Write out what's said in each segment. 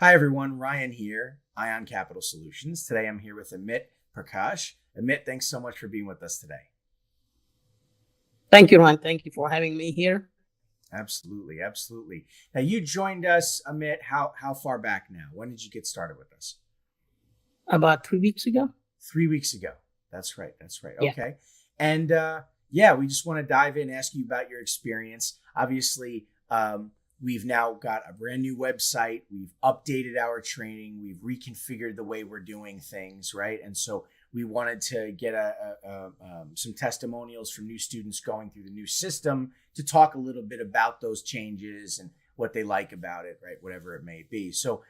Hi, everyone. Ryan here, Ion Capital Solutions. Today I'm here with Amit Prakash. Amit, thanks so much for being with us today. Thank you, Ryan. Thank you for having me here. Absolutely, absolutely. Now, you joined us, Amit, how far back now? When did you get started with us? About 3 weeks ago. 3 weeks ago. That's right. That's right. Yeah. Okay. And yeah, we just want to dive in, ask you about your experience. Obviously, we've now got a brand new website. We've updated our training. We've reconfigured the way we're doing things, right? And so we wanted to get some testimonials from new students going through the new system to talk a little bit about those changes and what they like about it, right? Whatever it may be. So,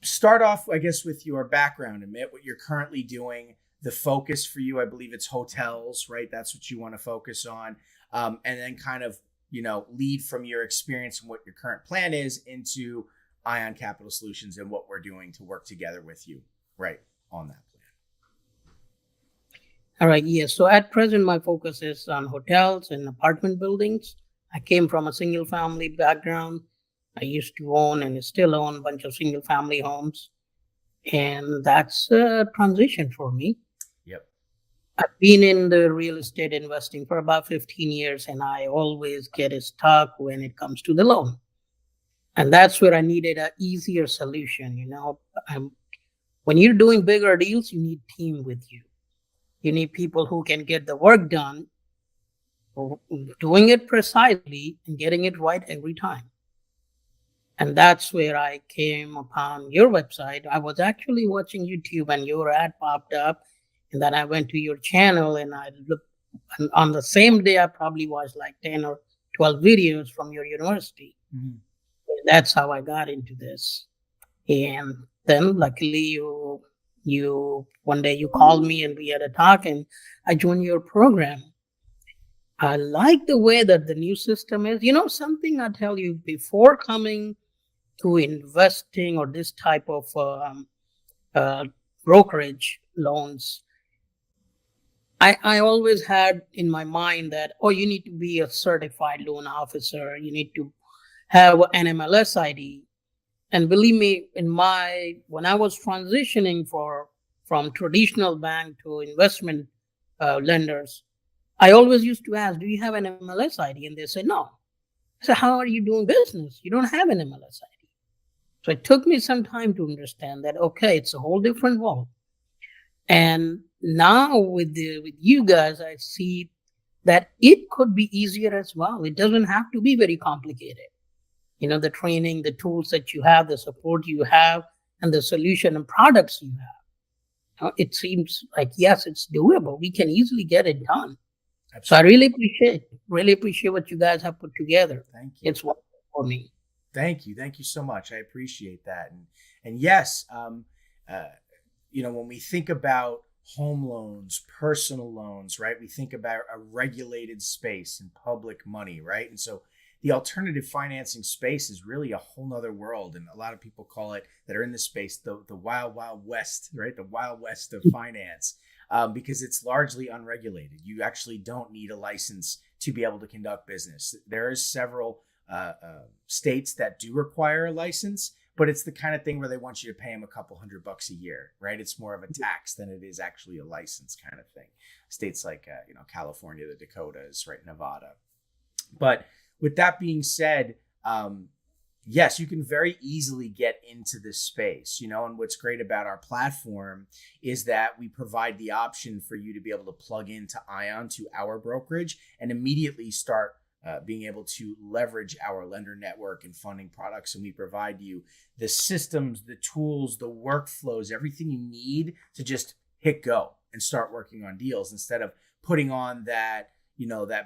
start off, I guess, with your background, Amit, what you're currently doing, the focus for you. I believe it's hotels, right? That's what you want to focus on. And then kind of, lead from your experience and what your current plan is into Ion Capital Solutions and what we're doing to work together with you, right, on that plan. All right. Yes. So at present, my focus is on hotels and apartment buildings. I came from a single family background. I used to own and still own a bunch of single family homes. And that's a transition for me. Yep. I've been in the real estate investing for about 15 years, and I always get stuck when it comes to the loan. And that's where I needed an easier solution. When you're doing bigger deals, you need team with you. You need people who can get the work done, doing it precisely and getting it right every time. And that's where I came upon your website. I was actually watching YouTube and your ad popped up. And then I went to your channel and I looked. And on the same day, I probably watched like 10 or 12 videos from your university. Mm-hmm. That's how I got into this. And then luckily you one day you called me and we had a talk and I joined your program. I like the way that the new system is. Something I tell you, before coming to investing or this type of uh, brokerage loans, I always had in my mind that, oh, you need to be a certified loan officer. You need to have an MLS ID. And believe me, when I was transitioning from traditional bank to investment lenders, I always used to ask, "Do you have an MLS ID?" And they said, "No." I said, "How are you doing business? You don't have an MLS ID." So it took me some time to understand that. Okay, it's a whole different world. And now with you guys, I see that it could be easier as well. It doesn't have to be very complicated. The training, the tools that you have, the support you have, and the solution and products you have. It seems like, yes, it's doable. We can easily get it done. Absolutely. So I really appreciate what you guys have put together. Thank you. It's wonderful for me. Thank you. Thank you so much. I appreciate that. And yes, when we think about home loans, personal loans, right? We think about a regulated space and public money, right? And so the alternative financing space is really a whole nother world. And a lot of people call it, that are in this space, the wild, wild west, right? The wild west of finance, because it's largely unregulated. You actually don't need a license to be able to conduct business. There is several states that do require a license, but it's the kind of thing where they want you to pay them a couple $100 a year, right? It's more of a tax than it is actually a license kind of thing. States like, California, the Dakotas, right? Nevada. But with that being said, yes, you can very easily get into this space, and what's great about our platform is that we provide the option for you to be able to plug into Ion, to our brokerage, and immediately start being able to leverage our lender network and funding products. And we provide you the systems, the tools, the workflows, everything you need to just hit go and start working on deals instead of putting on that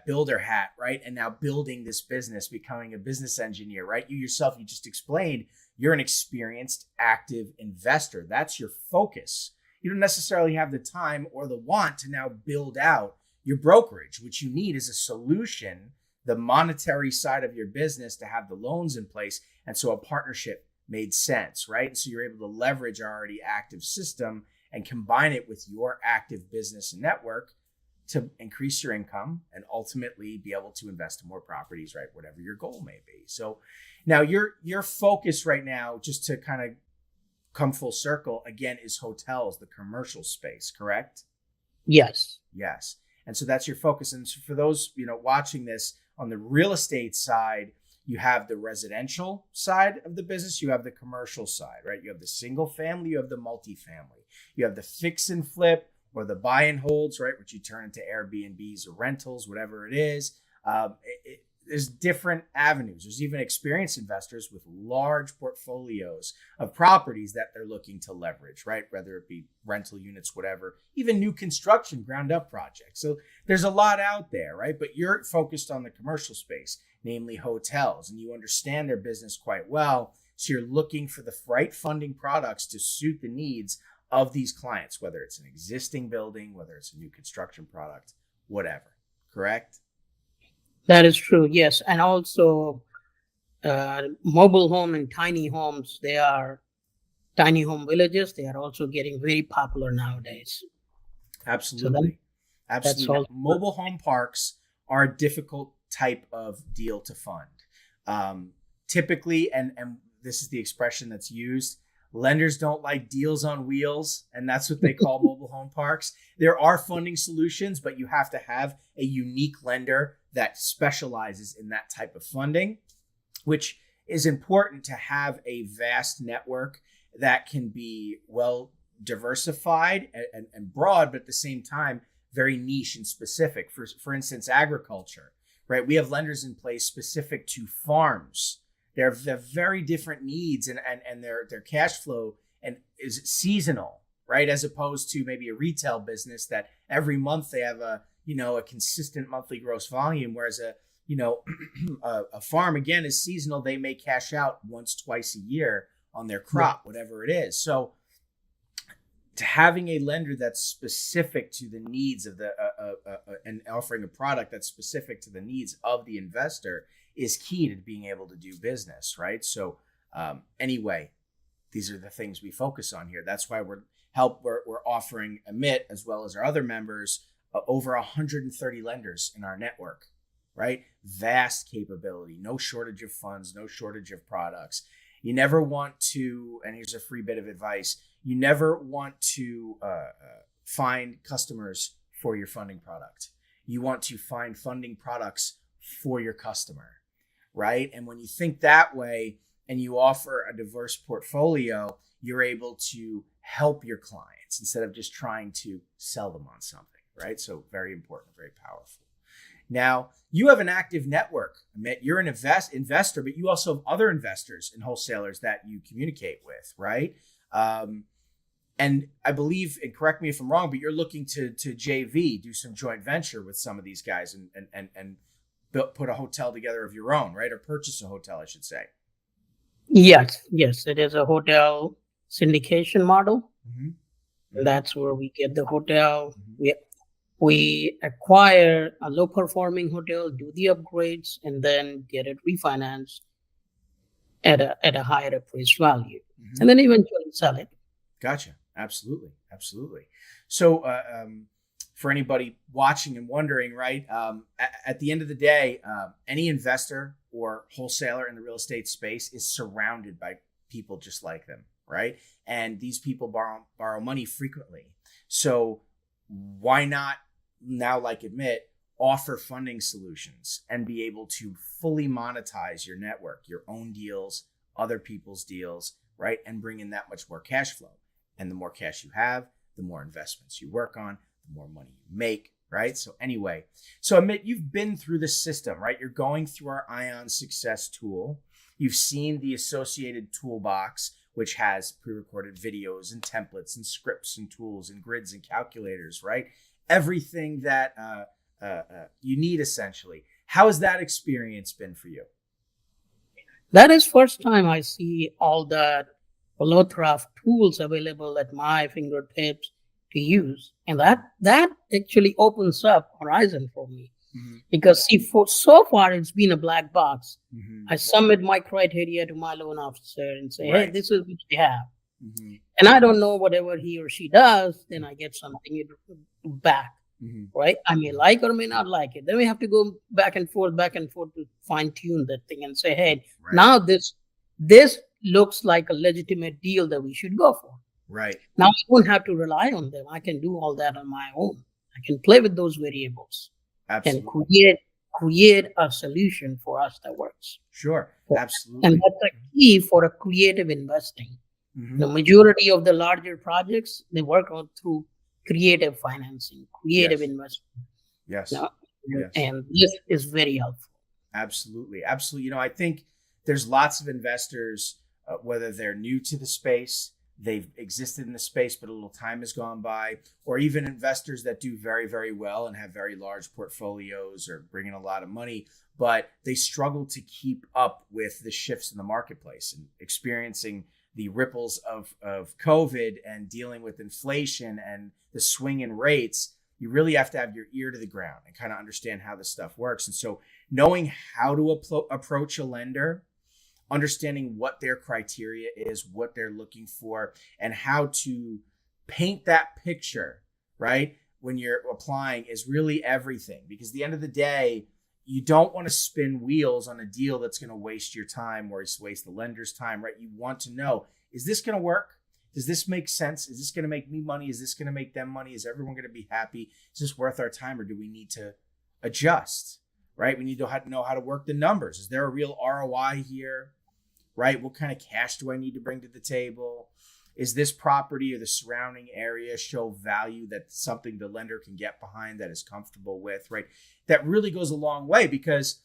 builder hat, right? And now building this business, becoming a business engineer, right? You yourself, you just explained, you're an experienced, active investor. That's your focus. You don't necessarily have the time or the want to now build out your brokerage. What you need is a solution, the monetary side of your business, to have the loans in place. And so a partnership made sense, right? And so you're able to leverage our already active system and combine it with your active business network to increase your income and ultimately be able to invest in more properties, right? Whatever your goal may be. So now your focus right now, just to kind of come full circle again, is hotels, the commercial space, correct? Yes. Yes. And so that's your focus. And so for those, watching this on the real estate side, you have the residential side of the business, you have the commercial side, right? You have the single family, you have the multifamily, you have the fix and flip or the buy and holds, right? Which you turn into Airbnbs or rentals, whatever it is. There's different avenues. There's even experienced investors with large portfolios of properties that they're looking to leverage, right? Whether it be rental units, whatever, even new construction, ground up projects. So there's a lot out there, right? But you're focused on the commercial space, namely hotels, and you understand their business quite well. So you're looking for the right funding products to suit the needs of these clients, whether it's an existing building, whether it's a new construction product, whatever, correct? That is true. Yes. And also mobile home and tiny homes, they are tiny home villages. They are also getting very popular nowadays. Absolutely. That's all. Mobile home parks are a difficult type of deal to fund. Typically, and this is the expression that's used, lenders don't like deals on wheels, and that's what they call mobile home parks. There are funding solutions, but you have to have a unique lender that specializes in that type of funding, which is important to have a vast network that can be well diversified and broad, but at the same time, very niche and specific. For instance, agriculture, right? We have lenders in place specific to farms. They're very different needs, and their cash flow and is seasonal, right? As opposed to maybe a retail business that every month they have a consistent monthly gross volume, whereas a farm again is seasonal. They may cash out once, twice a year on their crop, whatever it is. So to having a lender that's specific to the needs of the and offering a product that's specific to the needs of the investor is key to being able to do business, right? So anyway, these are the things we focus on here. That's why we're offering Amit, as well as our other members, over 130 lenders in our network, right? Vast capability, no shortage of funds, no shortage of products. You never want to, and here's a free bit of advice, you never want to find customers for your funding product. You want to find funding products for your customer, right? And when you think that way and you offer a diverse portfolio, you're able to help your clients instead of just trying to sell them on something, right? So very important, very powerful. Now, you have an active network, Amit. You're an investor, but you also have other investors and wholesalers that you communicate with, right? And I believe, and correct me if I'm wrong, but you're looking to JV, do some joint venture with some of these guys and put a hotel together of your own, right? Or purchase a hotel, I should say. Yes, it is a hotel syndication model. Mm-hmm. That's where we get the hotel. Mm-hmm. We acquire a low performing hotel, do the upgrades, and then get it refinanced at a higher appraised value, and then eventually sell it. Gotcha. Absolutely. So for anybody watching and wondering, right, at the end of the day, any investor or wholesaler in the real estate space is surrounded by people just like them, right? And these people borrow money frequently. So why not now, like Amit, offer funding solutions and be able to fully monetize your network, your own deals, other people's deals, right? And bring in that much more cash flow. And the more cash you have, the more investments you work on, the more money you make, right? So anyway, so Amit, you've been through the system, right? You're going through our Ion Success tool. You've seen the associated toolbox, which has pre-recorded videos and templates and scripts and tools and grids and calculators, right? Everything that you need, essentially. How has that experience been for you? That is first time I see all the plethora of tools available at my fingertips to use. And that actually opens up horizon for me. Mm-hmm. Because see, for so far it's been a black box. Mm-hmm. I submit my criteria to my loan officer and say, hey, this is what you have. Mm-hmm. And I don't know whatever he or she does, then I get something back. right? I may like or may not like it. Then we have to go back and forth to fine tune that thing and say, hey, Right. now this looks like a legitimate deal that we should go for. Right. Now I won't have to rely on them. I can do all that on my own. I can play with those variables Absolutely. and create a solution for us that works. Sure. Absolutely. And that's a key for a creative investing. The majority of the larger projects, they work on through creative financing, creative investment. Yes. Yes. And this is very helpful. Absolutely. Absolutely. I think there's lots of investors, whether they're new to the space, they've existed in the space, but a little time has gone by, or even investors that do very, very well and have very large portfolios or bring in a lot of money, but they struggle to keep up with the shifts in the marketplace and experiencing the ripples of COVID and dealing with inflation and the swing in rates. You really have to have your ear to the ground and kind of understand how this stuff works. And so knowing how to approach a lender, understanding what their criteria is, what they're looking for, and how to paint that picture, right, when you're applying is really everything. Because at the end of the day, you don't want to spin wheels on a deal that's going to waste your time or waste the lender's time, right? You want to know, is this going to work? Does this make sense? Is this going to make me money? Is this going to make them money? Is everyone going to be happy? Is this worth our time, or do we need to adjust, right? We need to know how to work the numbers. Is there a real ROI here, right? What kind of cash do I need to bring to the table? Is this property or the surrounding area show value that's something the lender can get behind, that is comfortable with, right? That really goes a long way, because,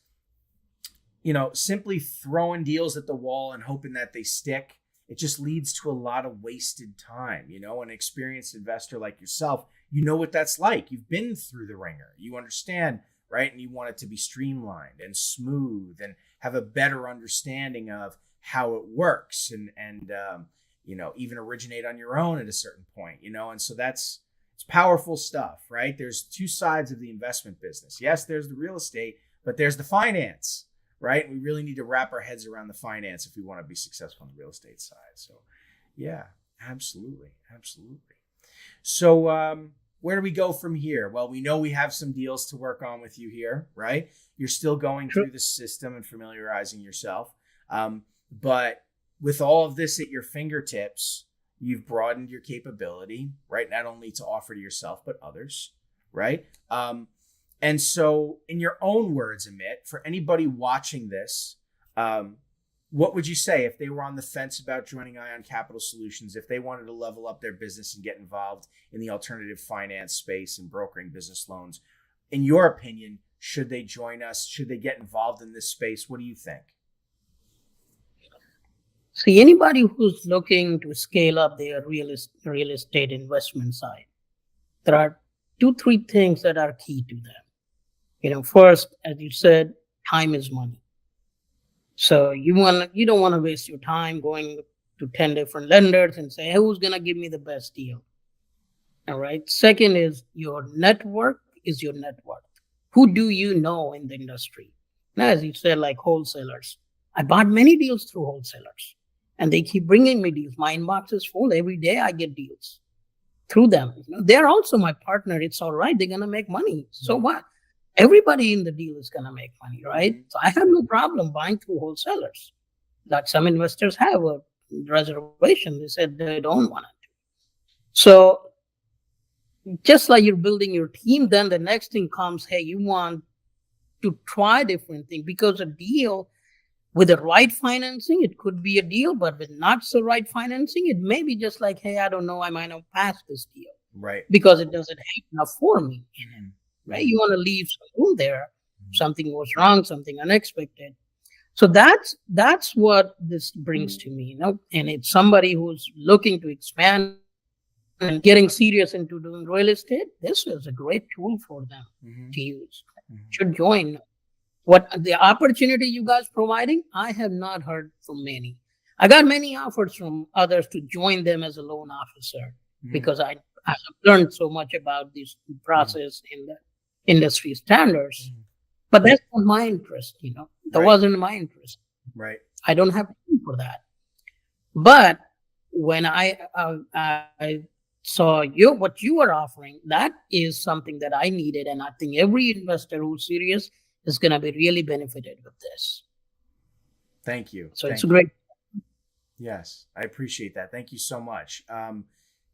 simply throwing deals at the wall and hoping that they stick, it just leads to a lot of wasted time. An experienced investor like yourself, you know what that's like. You've been through the ringer. You understand, right? And you want it to be streamlined and smooth and have a better understanding of how it works and even originate on your own at a certain point, and so it's powerful stuff, right? There's two sides of the investment business. Yes, there's the real estate, but there's the finance, right? We really need to wrap our heads around the finance if we want to be successful on the real estate side. So yeah, absolutely. So where do we go from here? Well, we know we have some deals to work on with you here, right? You're still going through the system and familiarizing yourself. But with all of this at your fingertips, you've broadened your capability, right? Not only to offer to yourself, but others, right? And so in your own words, Amit, for anybody watching this, what would you say if they were on the fence about joining Ion Capital Solutions, if they wanted to level up their business and get involved in the alternative finance space and brokering business loans? In your opinion, should they join us? Should they get involved in this space? What do you think? See, anybody who's looking to scale up their real estate investment side, there are 2-3 things that are key to them. First, as you said, time is money. So you don't want to waste your time going to 10 different lenders and say, hey, who's going to give me the best deal? All right. Second is your network is your net worth. Who do you know in the industry? Now, as you said, like wholesalers. I bought many deals through wholesalers. And they keep bringing me deals. My inbox is full. Every day I get deals through them. They're also my partner. It's all right. They're going to make money. So what? Everybody in the deal is going to make money, right? So I have no problem buying through wholesalers. Like some investors have a reservation. They said they don't want it. So just like you're building your team, then the next thing comes, hey, you want to try different things, because a deal with the right financing, it could be a deal, but with not so right financing, it may be just like, hey, I don't know, I might not pass this deal. Right. Because it doesn't have enough for me in it. Right? You want to leave some room there. Something goes wrong, something unexpected. So that's what this brings to me, and it's somebody who's looking to expand and getting serious into doing real estate. This is a great tool for them to use. Should join. What the opportunity you guys providing, I have not heard from many. I got many offers from others to join them as a loan officer because I have learned so much about this process in the industry standards. But that's not my interest, That wasn't my interest. Right. I don't have time for that. But when I So what you are offering, that is something that I needed, and I think every investor who's serious is going to be really benefited with this. Thank you. So it's Thank you. great. Yes, I appreciate that. Thank you so much.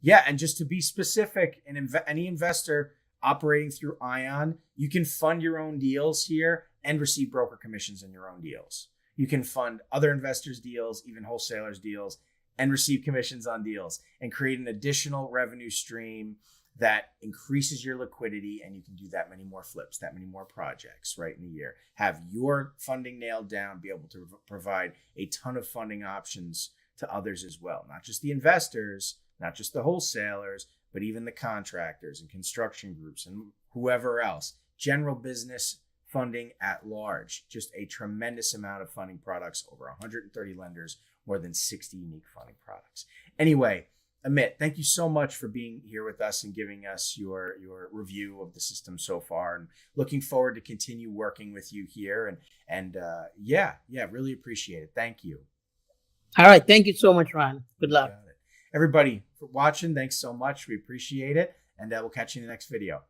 Yeah, and just to be specific, any investor operating through Ion, you can fund your own deals here and receive broker commissions in your own deals. You can fund other investors' deals, even wholesalers' deals, and receive commissions on deals and create an additional revenue stream that increases your liquidity, and you can do that many more flips, that many more projects right in a year. Have your funding nailed down, be able to provide a ton of funding options to others as well, not just the investors, not just the wholesalers, but even the contractors and construction groups and whoever else. General business funding at large, just a tremendous amount of funding products, over 130 lenders, more than 60 unique funding products. Anyway, Amit, thank you so much for being here with us and giving us your review of the system so far, and looking forward to continue working with you here. And yeah, really appreciate it. Thank you. All right. Thank you so much, Ryan. Good luck. Got it. Everybody for watching, thanks so much. We appreciate it, and we'll catch you in the next video.